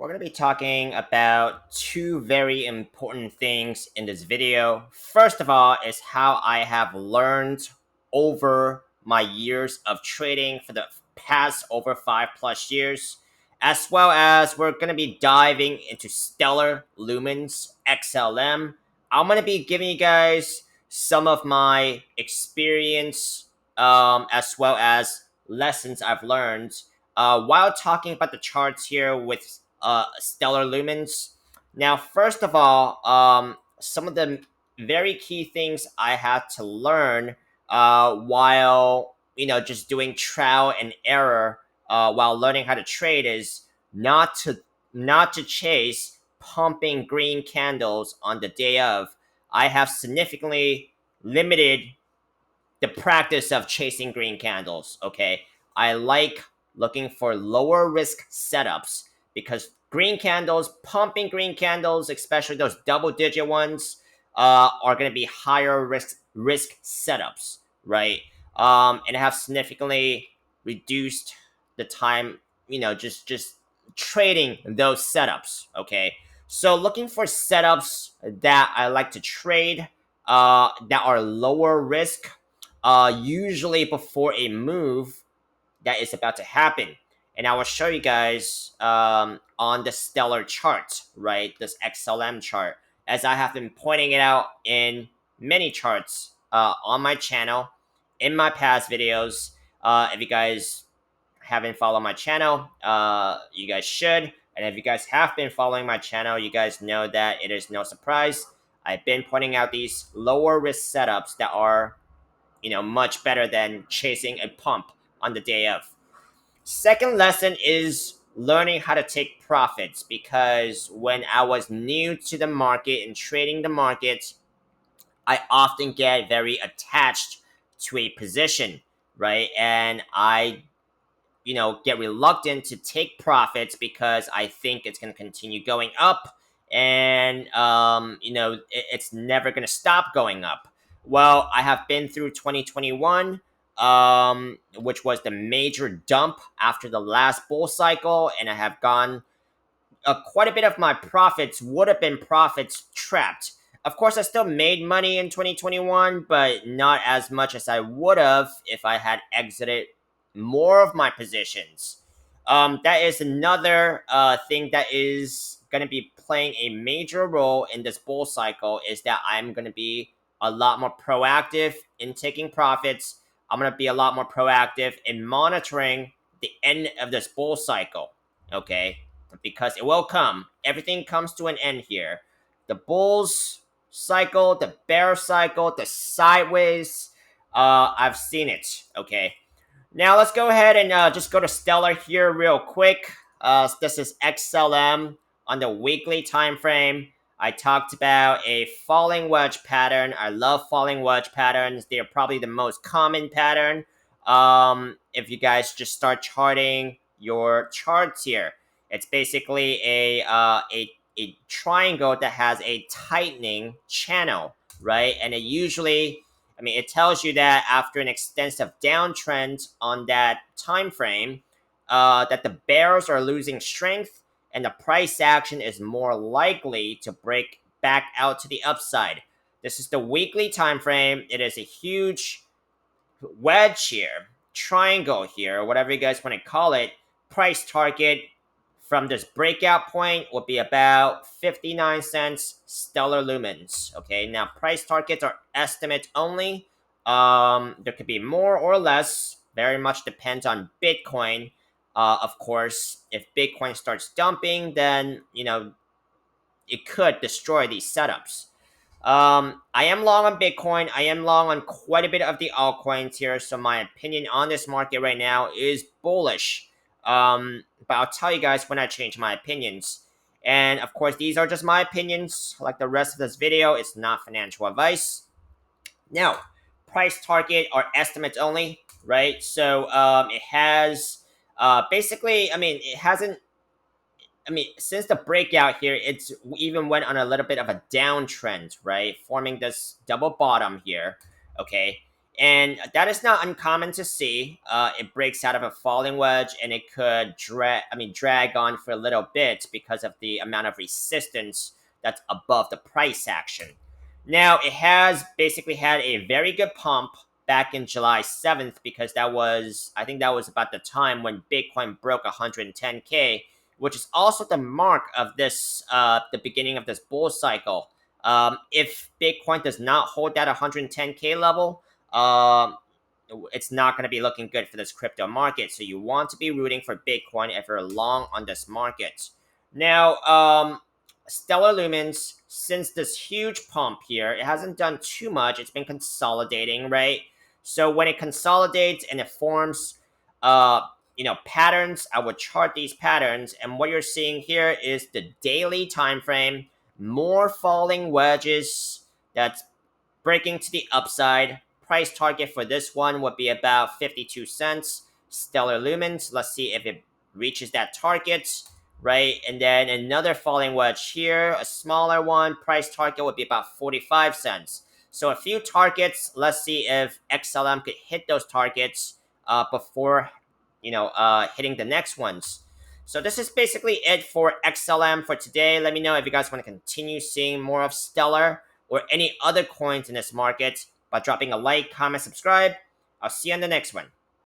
we're going to be talking about two very important things in this video. First of all is how I have learned over my years of trading for the past over 5+ years, as well as we're going to be diving into Stellar Lumens XLM. I'm going to be giving you guys some of my experience, as well as lessons I've learned while talking about the charts here with Stellar Lumens. Now, first of all, some of the very key things I had to learn while just doing trial and error while learning how to trade is not to chase pumping green candles on the day of. I have significantly limited the practice of chasing green candles. Okay, I like looking for lower risk setups because green candles, pumping green candles, especially those double digit ones, are going to be higher risk setups, right? And have significantly reduced the time, just trading those setups. Okay, so looking for setups that I like to trade, that are lower risk, usually before a move that is about to happen. And I will show you guys on the Stellar chart, right? This XLM chart, as I have been pointing it out in many charts on my channel, in my past videos. If you guys haven't followed my channel, you guys should. And if you guys have been following my channel, you guys know that it is no surprise. I've been pointing out these lower risk setups that are much better than chasing a pump on the day of. Second lesson is learning how to take profits, because when I was new to the market and trading the market, I often get very attached to a position, right? And I get reluctant to take profits because I think it's going to continue going up, and it's never going to stop going up. Well, I have been through 2021, which was the major dump after the last bull cycle, and I have gone, quite a bit of my profits would have been profits trapped. Of course, I still made money in 2021, but not as much as I would have if I had exited more of my positions. That is another thing that is going to be playing a major role in this bull cycle, is that I'm going to be a lot more proactive in taking profits. I'm going to be a lot more proactive in monitoring the end of this bull cycle, okay? Because it will come. Everything comes to an end here. The bulls cycle, the bear cycle, the sideways, I've seen it, okay? Now let's go ahead and just go to Stellar here real quick. This is XLM on the weekly time frame. I talked about a falling wedge pattern. I love falling wedge patterns. They're probably the most common pattern. If you guys just start charting your charts here, it's basically a triangle that has a tightening channel, right? And it usually, it tells you that after an extensive downtrend on that time frame, that the bears are losing strength and the price action is more likely to break back out to the upside. This is the weekly time frame. It is a huge wedge here, triangle here, whatever you guys want to call it. Price target from this breakout point would be about 59 cents stellar lumens. Okay, now price targets are estimates only. There could be more or less. Very much depends on Bitcoin. Of course, if Bitcoin starts dumping, then it could destroy these setups. I am long on Bitcoin. I am long on quite a bit of the altcoins here. So my opinion on this market right now is bullish. But I'll tell you guys when I change my opinions. And of course, these are just my opinions. Like the rest of this video, it's not financial advice. Now, price target are estimates only, right? So it has basically, it hasn't. Since the breakout here, it's even went on a little bit of a downtrend, right? Forming this double bottom here, okay? And that is not uncommon to see. It breaks out of a falling wedge, and it could drag on for a little bit because of the amount of resistance that's above the price action. Now, it has basically had a very good pump back in July 7th, because I think that was about the time when Bitcoin broke 110K, which is also the mark of the beginning of this bull cycle. If Bitcoin does not hold that 110K level, um, it's not going to be looking good for this crypto market. So you want to be rooting for Bitcoin if you're long on this market. Now, Stellar Lumens, since this huge pump here, it hasn't done too much. It's been consolidating, right? So when it consolidates and it forms, patterns, I would chart these patterns. And what you're seeing here is the daily time frame, more falling wedges that's breaking to the upside. Price target for this one would be about 52 cents. Stellar Lumens, let's see if it reaches that target, right? And then another falling wedge here, a smaller one. Price target would be about 45 cents. So a few targets. Let's see if XLM could hit those targets before, hitting the next ones. So this is basically it for XLM for today. Let me know if you guys want to continue seeing more of Stellar or any other coins in this market by dropping a like, comment, subscribe. I'll see you on the next one.